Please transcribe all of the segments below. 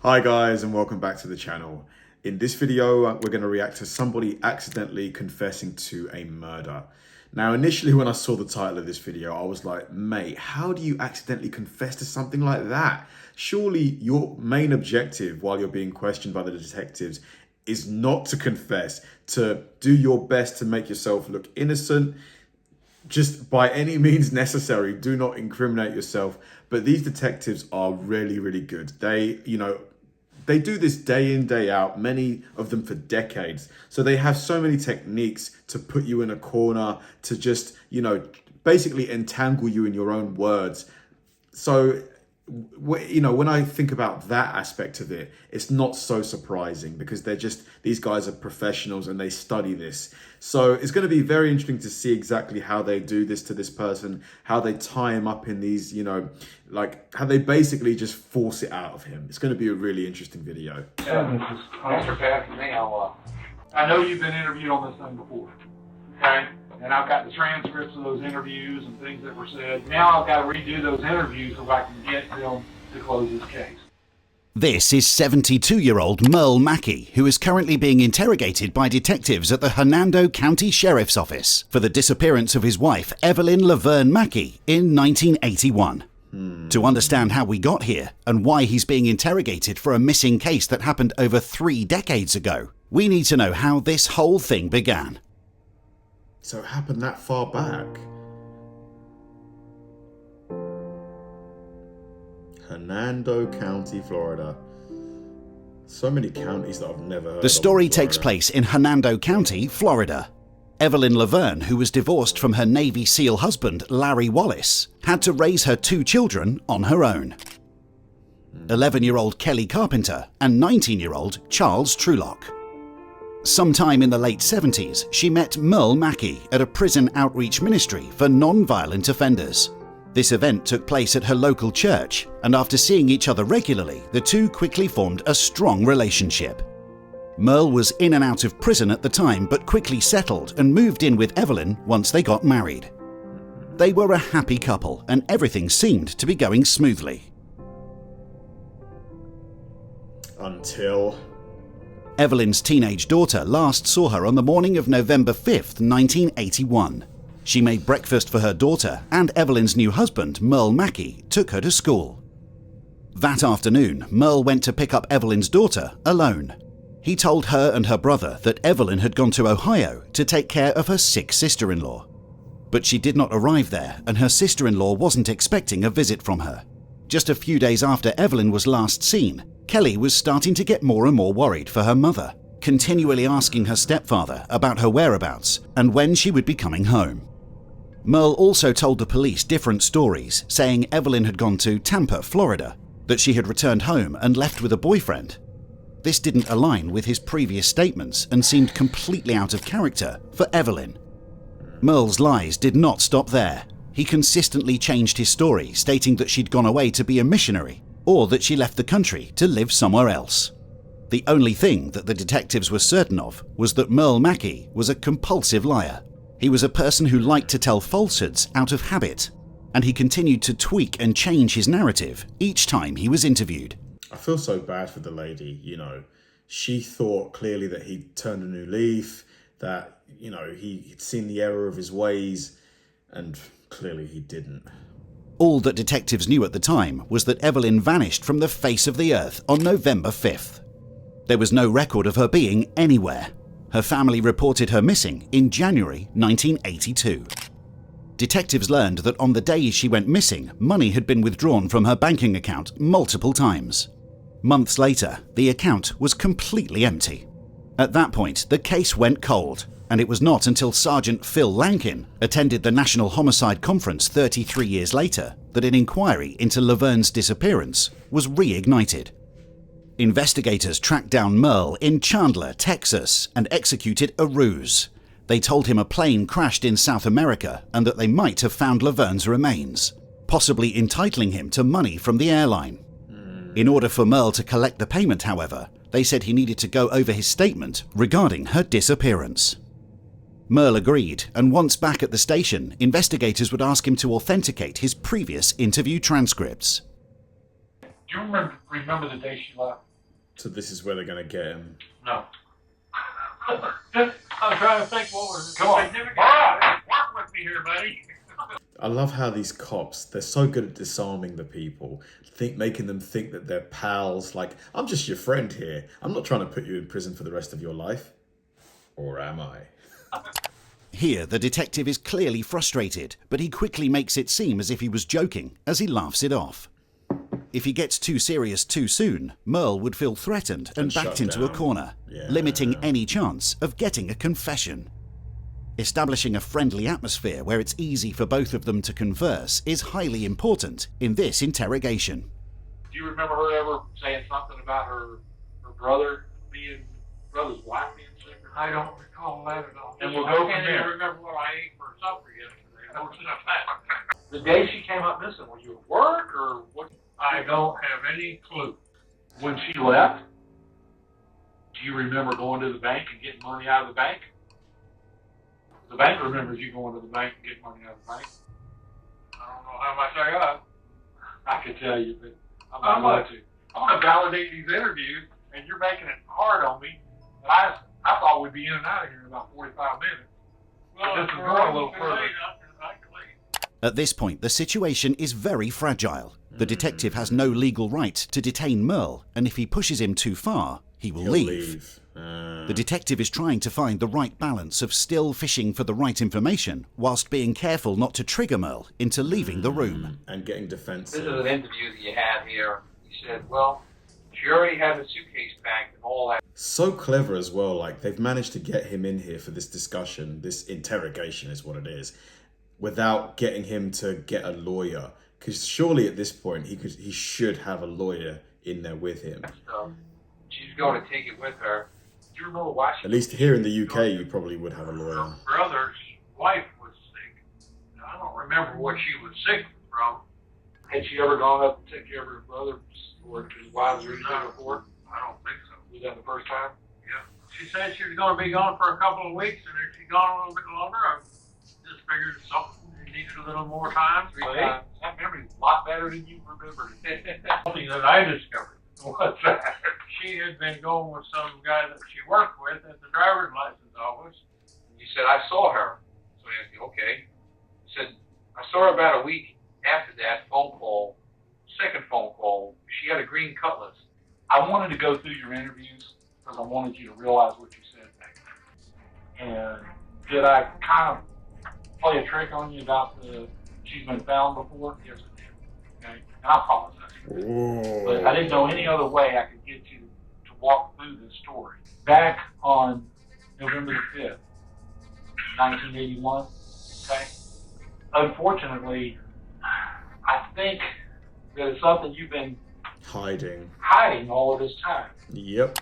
Hi guys, and welcome back to the channel. In this video, we're going to react to somebody accidentally confessing to a murder. Now, initially when I saw the title of this video, I was like, mate, how do you accidentally confess to something like that? Surely your main objective while you're being questioned by the detectives is not to confess, to do your best to make yourself look innocent, just by any means necessary. Do not incriminate yourself. But these detectives are really, really good. They do this day in, day out, many of them for decades. So they have so many techniques to put you in a corner, to just, basically entangle you in your own words. So, when I think about that aspect of it, it's not so surprising because these guys are professionals and they study this. So it's going to be very interesting to see exactly how they do this to this person, how they tie him up in these, how they basically just force it out of him. It's going to be a really interesting video. Mr. Pat, now, I know you've been interviewed on this thing before, okay? And I've got the transcripts of those interviews and things that were said. Now I've got to redo those interviews so I can get them to close this case. This is 72-year-old Merle Mackey, who is currently being interrogated by detectives at the Hernando County Sheriff's Office for the disappearance of his wife, Evelyn Laverne Mackey, in 1981. To understand how we got here and why he's being interrogated for a missing case that happened over 3 decades ago, we need to know how this whole thing began. So it happened that far back. Hernando County, Florida. So many counties that I've never heard of. The story takes place in Hernando County, Florida. Evelyn Laverne, who was divorced from her Navy SEAL husband, Larry Wallace, had to raise her 2 children on her own. 11-year-old Kelly Carpenter and 19-year-old Charles Trulock. Sometime in the late 70s, she met Merle Mackey at a prison outreach ministry for non-violent offenders. This event took place at her local church, and after seeing each other regularly, the two quickly formed a strong relationship. Merle was in and out of prison at the time, but quickly settled and moved in with Evelyn once they got married. They were a happy couple, and everything seemed to be going smoothly. Until Evelyn's teenage daughter last saw her on the morning of November 5th, 1981. She made breakfast for her daughter, and Evelyn's new husband, Merle Mackey, took her to school. That afternoon, Merle went to pick up Evelyn's daughter alone. He told her and her brother that Evelyn had gone to Ohio to take care of her sick sister-in-law. But she did not arrive there, and her sister-in-law wasn't expecting a visit from her. Just a few days after Evelyn was last seen, Kelly was starting to get more and more worried for her mother, continually asking her stepfather about her whereabouts and when she would be coming home. Merle also told the police different stories, saying Evelyn had gone to Tampa, Florida, that she had returned home and left with a boyfriend. This didn't align with his previous statements and seemed completely out of character for Evelyn. Merle's lies did not stop there. He consistently changed his story, stating that she'd gone away to be a missionary, or that she left the country to live somewhere else. The only thing that the detectives were certain of was that Merle Mackey was a compulsive liar. He was a person who liked to tell falsehoods out of habit, and he continued to tweak and change his narrative each time he was interviewed. I feel so bad for the lady, She thought clearly that he'd turned a new leaf, that, he'd seen the error of his ways, and clearly he didn't. All that detectives knew at the time was that Evelyn vanished from the face of the earth on November 5th. There was no record of her being anywhere. Her family reported her missing in January 1982. Detectives learned that on the day she went missing, money had been withdrawn from her banking account multiple times. Months later, the account was completely empty. At that point, the case went cold, and it was not until Sergeant Phil Lankin attended the National Homicide Conference 33 years later that an inquiry into Laverne's disappearance was reignited. Investigators tracked down Merle in Chandler, Texas, and executed a ruse. They told him a plane crashed in South America and that they might have found Laverne's remains, possibly entitling him to money from the airline. In order for Merle to collect the payment, however, they said he needed to go over his statement regarding her disappearance. Merle agreed, and once back at the station, investigators would ask him to authenticate his previous interview transcripts. Do you remember the day she left? So this is where they're going to get him. No. I'm trying to think what was it. Come on. Work with me here, buddy. I love how these cops, they're so good at disarming the people, making them think that they're pals. Like, I'm just your friend here. I'm not trying to put you in prison for the rest of your life. Or am I? Here, the detective is clearly frustrated, but he quickly makes it seem as if he was joking, as he laughs it off. If he gets too serious too soon, Merle would feel threatened and backed into a corner, limiting any chance of getting a confession. Establishing a friendly atmosphere where it's easy for both of them to converse is highly important in this interrogation. Do you remember her ever saying something about her brother's wife being sick? I don't recall that at all. And we'll go from there. I can't even remember what I ate for supper yesterday. The day she came up missing, were you at work or what? I don't have any clue. When she left, do you remember going to the bank and getting money out of the bank? The bank remembers you going to the bank and getting money out of the bank. I don't know how much I got. I could tell you, but I'm not going to. I'm going to validate these interviews, and you're making it hard on me. And I thought we'd be in and out of here in about 45 minutes. Well, this is going a little further. At this point, the situation is very fragile. The detective has no legal right to detain Merle, and if he pushes him too far, he'll leave. The detective is trying to find the right balance of still fishing for the right information, whilst being careful not to trigger Merle into leaving the room. And getting defensive. This is an interview that you had here. He said, well, she already had the suitcase packed and all that. So clever as well. Like, they've managed to get him in here for this discussion, this interrogation is what it is, without getting him to get a lawyer. Because surely at this point, he should have a lawyer in there with him. So she's going to take it with her. Do you remember why she... At least here in the UK, you probably would have a lawyer. Her brother's wife was sick. I don't remember what she was sick from. Had she ever gone up to take care of her brother or his wives or anything before? I don't think so. Was that the first time? Yeah. She said she was going to be gone for a couple of weeks, and if she'd gone a little bit longer, I just figured something needed a little more time. 3 times. That memory's a lot better than you remembered. Something that I discovered. What's that? She had been going with some guy that she worked with at the driver's license office. You said, I saw her. So I asked you, okay. He said, I saw her about a week after that phone call, second phone call. She had a green Cutlass. I wanted to go through your interviews because I wanted you to realize what you said back then. And did I kind of play a trick on you about she's been found before? Yes, I did. Okay? And I apologize. Whoa. But I didn't know any other way I could get you to walk through this story. Back on November the 5th, 1981, okay? Unfortunately, I think that it's something you've been hiding all of this time. Yep.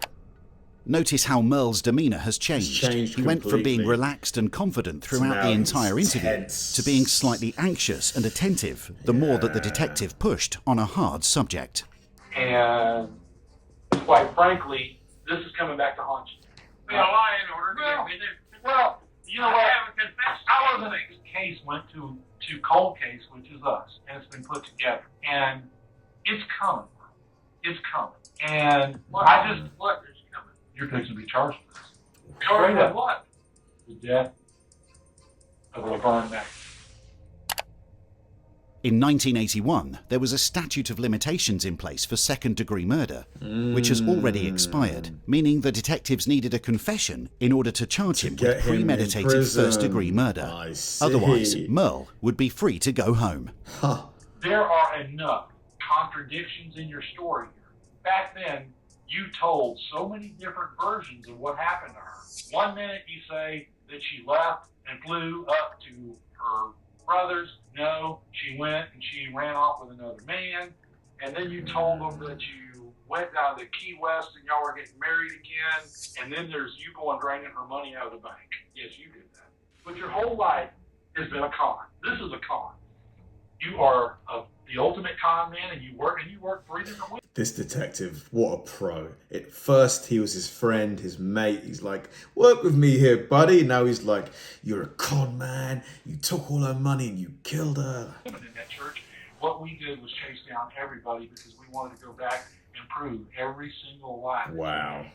Notice how Merle's demeanour has changed. He went from being completely. relaxed and confident throughout the entire interview tense. to being slightly anxious and attentive the more that the detective pushed on a hard subject. And quite frankly, this is coming back to haunt you. Well, I in order to get me there. Well, you know I what? haven't confessed. Our other case went to Cold Case, which is us, and it's been put together. And it's coming. It's coming. And What is coming? you're fixing to be charged with this. Charged Straight with up. what? The death of Laverne Mack. In 1981, there was a statute of limitations in place for second-degree murder, which has already expired, meaning the detectives needed a confession in order to charge him get with him in premeditated prison. first-degree murder. I see. Otherwise, Merle would be free to go home. Huh. There are enough contradictions in your story here. Back then, you told so many different versions of what happened to her. 1 minute you say that she left and flew up to her brother's. No, she went and she ran off with another man. And then you told them that you went down to Key West and y'all were getting married again. And then there's you going draining her money out of the bank. Yes, you did that. But your whole life has been a con. This is a con. You are the ultimate con man, and you work 3 different ways. This detective, what a pro. At first, he was his friend, his mate. He's like, work with me here, buddy. Now he's like, you're a con man. You took all her money and you killed her. In that church, what we did was chase down everybody because we wanted to go back improve every single life. Wow.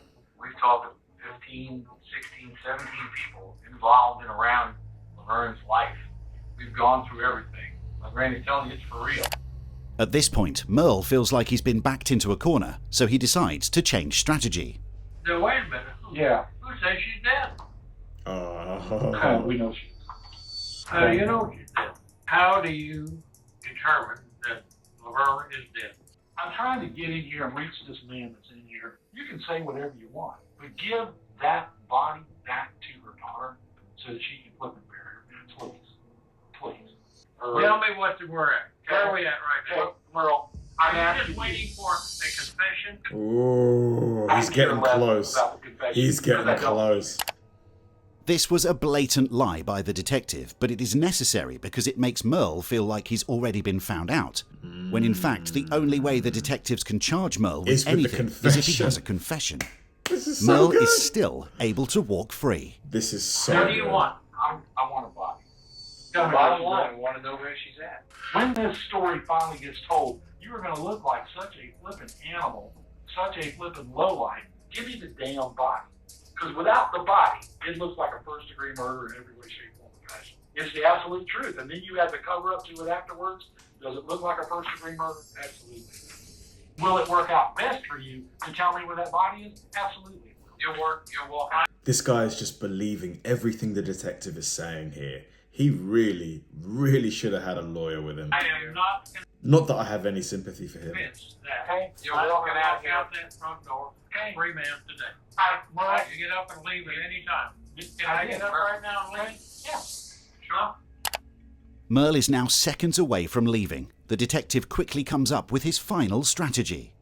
We've talked to 15, 16, 17 people involved and around Laverne's life. We've gone through everything. My granny's telling you it's for real. At this point, Merle feels like he's been backed into a corner, so he decides to change strategy. Now, wait a minute. Yeah. Who says she's dead? We know she. How do you know she's dead? How do you determine that Laverne is dead? I'm trying to get in here and reach this man that's in here. You can say whatever you want, but give that body back to her daughter so that she can flip and bury her. Please. Please. Tell me what we're at. Where are we at right now? Merle, Are I'm you just waiting for a confession? Ooh, he's getting close. He's getting close. This was a blatant lie by the detective, but it is necessary because it makes Merle feel like he's already been found out, when in fact the only way the detectives can charge Merle with anything is if he has a confession. This is so Merle good. is still able to walk free. This is so What do you good. want? I want a body. Tell me bottom line. We want to know where she's at. When this story finally gets told, you are going to look like such a flippin' animal, such a flippin' lowlife. Give me the damn body. Because without the body, it looks like a first-degree murder in every way, shape, form, and fashion. It's the absolute truth. And then you add the cover-up to it afterwards. Does it look like a first-degree murder? Absolutely. Will it work out best for you to tell me where that body is? Absolutely. You'll walk. This guy is just believing everything the detective is saying here. He really, really should have had a lawyer with him. I am not Not that I have any sympathy for him. convinced that Okay. you're walking out that front door. Okay. Free man today. Merle, You get up and leave at any time. can I get up right now and leave? Yeah. Sure. Merle is now seconds away from leaving. The detective quickly comes up with his final strategy.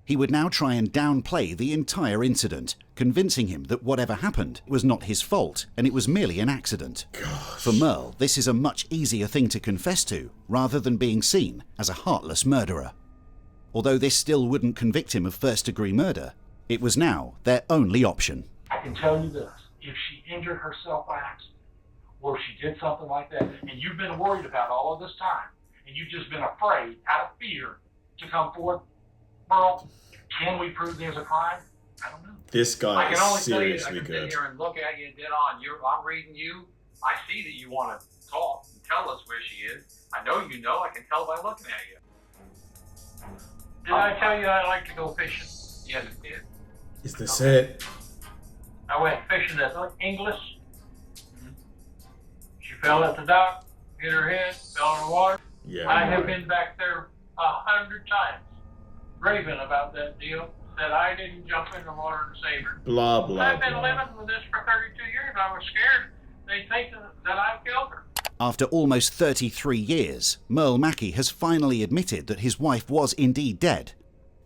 He would now try and downplay the entire incident, convincing him that whatever happened was not his fault and it was merely an accident. For Merle, this is a much easier thing to confess to, rather than being seen as a heartless murderer. Although this still wouldn't convict him of first-degree murder, it was now their only option. I can tell you this. If she injured herself by accident, or if she did something like that, and you've been worried about all of this time, and you've just been afraid, out of fear, to come forward, Merle, can we prove there's a crime? I don't know. This I guy can is only tell you, I seriously can sit good. here and look at you dead on. I'm reading you. I see that you want to talk and tell us where she is. I know you know. I can tell by looking at you. Did I tell you I like to go fishing? Yes, it did. Is this it? I went fishing at English. She fell at the dock, hit her head, fell in the water. Yeah. I I'm have right. been back there 100 times, raving about that deal. Said I didn't jump in the water to save her. Blah, blah, I've been blah. living with this for 32 years. I was scared they'd think that I killed her. After almost 33 years, Merle Mackey has finally admitted that his wife was indeed dead,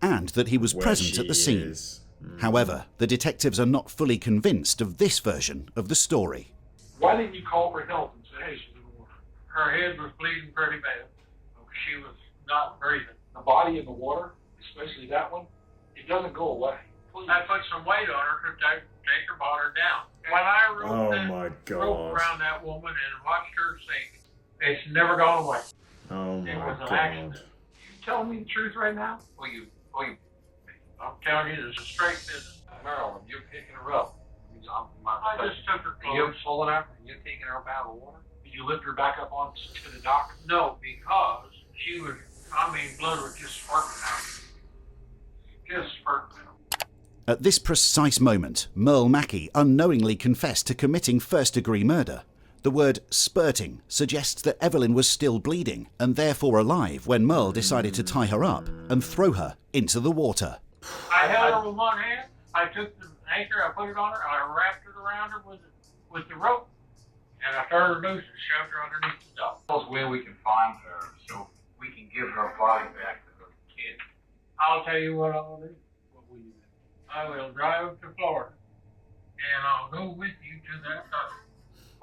and that he was Where present she at the scene. is. However, the detectives are not fully convinced of this version of the story. Why didn't you call for help and say, hey, she's in the water? Her head was bleeding pretty bad. She was not breathing. The body in the water, especially that one, it doesn't go away. Please. I put some weight on her to take her bottom down. When I Oh rolled that my rope God. around that woman and watched her sink, it's never gone away. Oh It my was an God. accident. You telling me the truth right now? I'm telling you, it's a straight business. Marilyn, you're picking her up. I just took her You're clothes. pulling her and you're taking her up out of the water? Did you lift her back up onto the dock? No, because she was, blood was just spurting out. Just spurting out. At this precise moment, Merle Mackey unknowingly confessed to committing first-degree murder. The word spurting suggests that Evelyn was still bleeding and therefore alive when Merle decided to tie her up and throw her into the water. I held her with one hand. I took the anchor, I put it on her, and I wrapped it around her with the rope, and I turned her loose and shoved her underneath the dock. Tell us where we can find her so we can give her body back to her kid. I'll tell you what I'll do. What will you do? I will drive to Florida, and I'll go with you to that dock.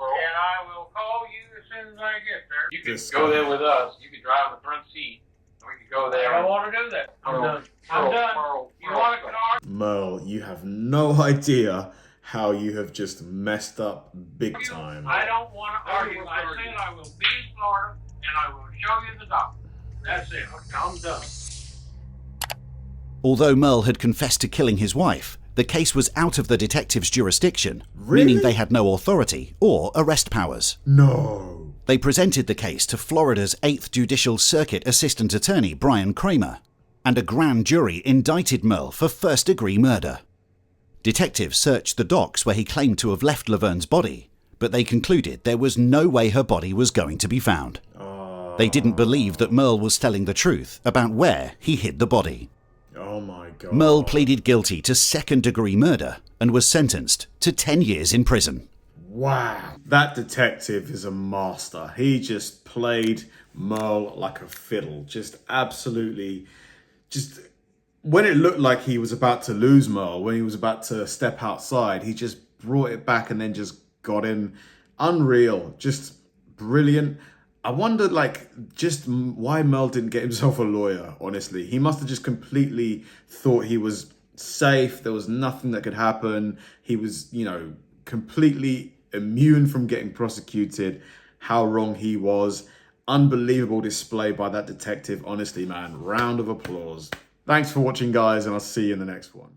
And I will call you as soon as I get there. You could This go guy. there with us. You could drive the front seat. We could go I there. don't want to do that. I'm done. I'm done. You want to argue? Merle, you have no idea how you have just messed up big time. I don't want to argue. I said I will be in Florida, and I will show you the dock. That's it. I'm done. Although Merle had confessed to killing his wife, the case was out of the detective's jurisdiction, Really? meaning they had no authority or arrest powers. No. They presented the case to Florida's 8th Judicial Circuit Assistant Attorney Brian Kramer, and a grand jury indicted Merle for first-degree murder. Detectives searched the docks where he claimed to have left Laverne's body, but they concluded there was no way her body was going to be found. They didn't believe that Merle was telling the truth about where he hid the body. Oh my God. Merle pleaded guilty to second-degree murder and was sentenced to 10 years in prison. Wow. That detective is a master. He just played Merle like a fiddle. Just absolutely, when it looked like he was about to lose Merle, when he was about to step outside, he just brought it back and then just got him. Unreal. Just brilliant. I wondered, just why Merle didn't get himself a lawyer, honestly. He must have just completely thought he was safe. There was nothing that could happen. He was, completely immune from getting prosecuted. How wrong he was. Unbelievable display by that detective. Honestly, man, round of applause. Thanks for watching, guys, and I'll see you in the next one.